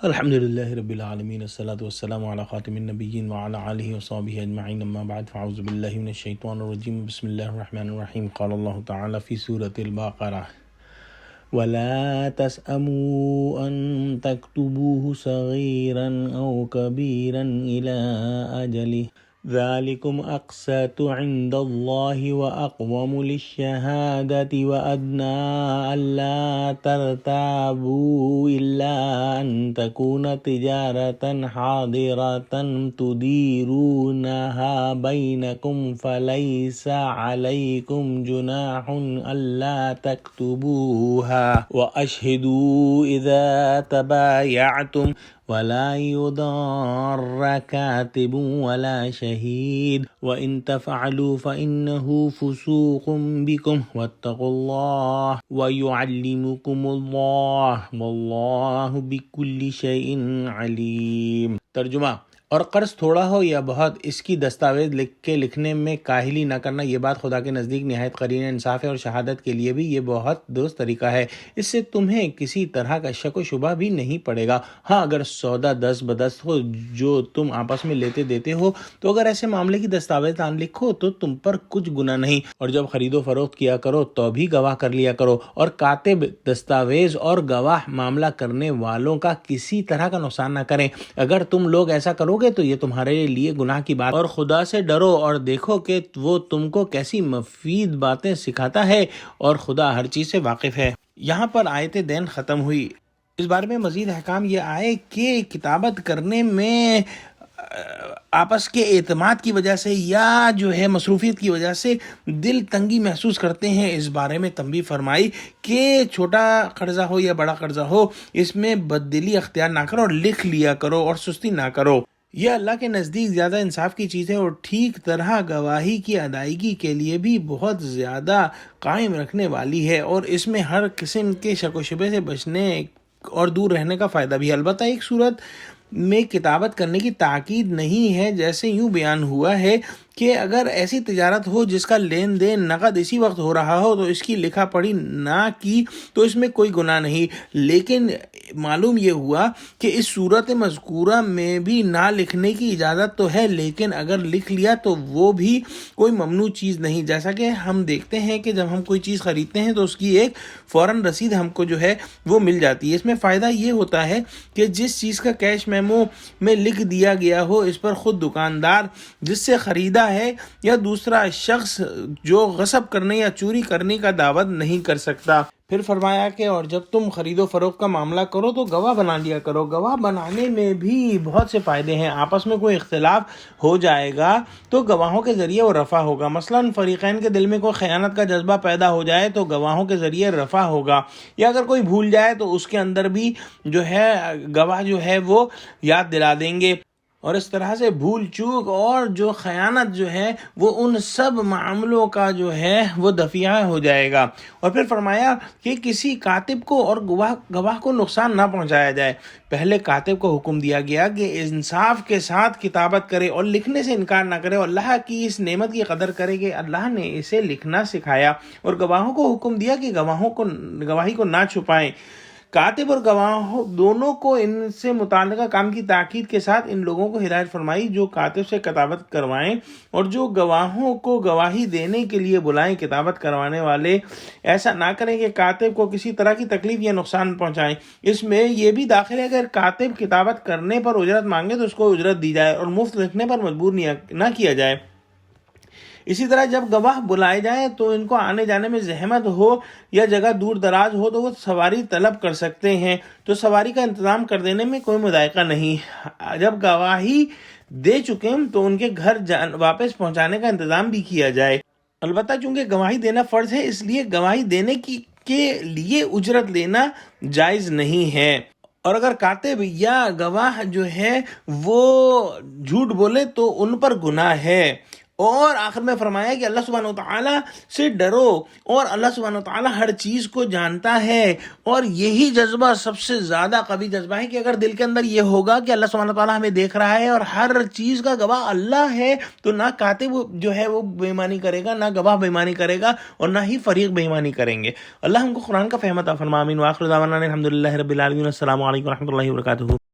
الحمد للہ رب العالمین والصلاة والسلام علی خاتم النبیین وعلی آلہ وصحبہ اجمعین اما بعد فاعوذ باللہ من الشیطان الرجیم بسم اللہ الرحمن الرحیم قال اللہ تعالی فی سورة البقرہ ولا تسأموا أن تكتبوه صغيرا أو كبيرا إلى أجله ذلكم أقسط عند الله وأقوم للشهادة وأدنى ألا ترتابوا إلا أن تكون تجارة حاضرة تديرونها بينكم فليس عليكم جناح ألا تكتبوها وأشهدوا إذا تبايعتم ولا يضار كاتب ولا شهيد وإن تفعلوا فإنه فسوق بكم واتقوا الله ويعلمكم الله والله بكل شيء عليم۔ ترجمہ: اور قرض تھوڑا ہو یا بہت، اس کی دستاویز لکھنے میں کاہلی نہ کرنا، یہ بات خدا کے نزدیک نہایت قرین انصاف ہے، اور شہادت کے لیے بھی یہ بہت درست طریقہ ہے۔ اس سے تمہیں کسی طرح کا شک و شبہ بھی نہیں پڑے گا۔ ہاں، اگر سودا دست بدست ہو جو تم آپس میں لیتے دیتے ہو، تو اگر ایسے معاملے کی دستاویز لکھو تو تم پر کچھ گناہ نہیں، اور جب خرید و فروخت کیا کرو تو بھی گواہ کر لیا کرو، اور کاتب، دستاویز اور گواہ معاملہ کرنے والوں کا کسی طرح کا نقصان نہ کریں۔ اگر تم لوگ ایسا کرو تو یہ تمہارے لیے گناہ کی بات، اور خدا سے ڈرو اور دیکھو کہ وہ تم کو کیسی مفید باتیں سکھاتا ہے، اور خدا ہر چیز سے واقف ہے۔ یہاں پر آیت دین ختم ہوئی۔ اس بارے میں مزید احکام یہ آئے کہ کتابت کرنے میں آپس کے اعتماد کی وجہ سے یا مصروفیت کی وجہ سے دل تنگی محسوس کرتے ہیں، اس بارے میں تنبیہ فرمائی کہ چھوٹا قرضہ ہو یا بڑا قرضہ ہو، اس میں بددلی اختیار نہ کرو، اور لکھ لیا کرو اور سستی نہ کرو۔ یہ اللہ کے نزدیک زیادہ انصاف کی چیز ہے، اور ٹھیک طرح گواہی کی ادائیگی کے لیے بھی بہت زیادہ قائم رکھنے والی ہے، اور اس میں ہر قسم کے شک و شبے سے بچنے اور دور رہنے کا فائدہ بھی ہے۔ البتہ ایک صورت میں کتابت کرنے کی تاکید نہیں ہے، جیسے یوں بیان ہوا ہے کہ اگر ایسی تجارت ہو جس کا لین دین نقد اسی وقت ہو رہا ہو تو اس کی لکھا پڑھی نہ کی تو اس میں کوئی گناہ نہیں، لیکن معلوم یہ ہوا کہ اس صورت مذکورہ میں بھی نہ لکھنے کی اجازت تو ہے، لیکن اگر لکھ لیا تو وہ بھی کوئی ممنوع چیز نہیں، جیسا کہ ہم دیکھتے ہیں کہ جب ہم کوئی چیز خریدتے ہیں تو اس کی ایک فوراً رسید ہم کو وہ مل جاتی ہے۔ اس میں فائدہ یہ ہوتا ہے کہ جس چیز کا کیش میمو میں لکھ دیا گیا ہو، اس پر خود دکاندار جس سے خریدا ہے یا دوسرا شخص جو غصب کرنے یا چوری کرنے کا دعوت نہیں کر سکتا۔ پھر فرمایا کہ اور جب تم خرید و فروخت کا معاملہ کرو تو گواہ بنا لیا کرو۔ گواہ بنانے میں بھی بہت سے فائدے ہیں۔ آپس میں کوئی اختلاف ہو جائے گا تو گواہوں کے ذریعے وہ رفع ہوگا۔ مثلاً فریقین کے دل میں کوئی خیانت کا جذبہ پیدا ہو جائے تو گواہوں کے ذریعے رفع ہوگا، یا اگر کوئی بھول جائے تو اس کے اندر بھی گواہ وہ یاد دلا دیں گے، اور اس طرح سے بھول چوک اور خیانت وہ ان سب معاملوں کا وہ دفیع ہو جائے گا۔ اور پھر فرمایا کہ کسی کاتب کو اور گواہ کو نقصان نہ پہنچایا جائے۔ پہلے کاتب کو حکم دیا گیا کہ انصاف کے ساتھ کتابت کرے اور لکھنے سے انکار نہ کرے، اور اللہ کی اس نعمت کی قدر کرے کہ اللہ نے اسے لکھنا سکھایا، اور گواہوں کو حکم دیا کہ گواہی کو نہ چھپائیں۔ کاتب اور گواہ دونوں کو ان سے متعلقہ کام کی تاکید کے ساتھ ان لوگوں کو ہدایت فرمائی جو کاتب سے کتابت کروائیں، اور جو گواہوں کو گواہی دینے کے لیے بلائیں۔ کتابت کروانے والے ایسا نہ کریں کہ کاتب کو کسی طرح کی تکلیف یا نقصان پہنچائیں۔ اس میں یہ بھی داخل ہے کہ اگر کاتب کتابت کرنے پر اجرت مانگے تو اس کو اجرت دی جائے، اور مفت لکھنے پر مجبور نہ کیا جائے۔ اسی طرح جب گواہ بلائے جائیں تو ان کو آنے جانے میں زحمت ہو یا جگہ دور دراز ہو تو وہ سواری طلب کر سکتے ہیں، تو سواری کا انتظام کر دینے میں کوئی مضائقہ نہیں۔ جب گواہی دے چکے تو ان کے گھر واپس پہنچانے کا انتظام بھی کیا جائے۔ البتہ چونکہ گواہی دینا فرض ہے، اس لیے گواہی دینے کے لیے اجرت لینا جائز نہیں ہے، اور اگر کاتب یا گواہ وہ جھوٹ بولے تو ان پر گناہ ہے۔ اور آخر میں فرمایا کہ اللہ سبحانہ وتعالیٰ سے ڈرو، اور اللہ سبحانہ وتعالیٰ ہر چیز کو جانتا ہے، اور یہی جذبہ سب سے زیادہ قوی جذبہ ہے کہ اگر دل کے اندر یہ ہوگا کہ اللہ سبحانہ وتعالیٰ ہمیں دیکھ رہا ہے اور ہر چیز کا گواہ اللہ ہے، تو نہ کاتب وہ بے ایمانی کرے گا، نہ گواہ بے ایمانی کرے گا، اور نہ ہی فریق بے ایمانی کریں گے۔ اللہ ہم کو قرآن کا فہم عطا فرمائے۔ آمین۔ وآخر دعوانا الحمد للہ رب العالمین۔ السلام علیکم ورحمۃ اللہ وبرکاتہ۔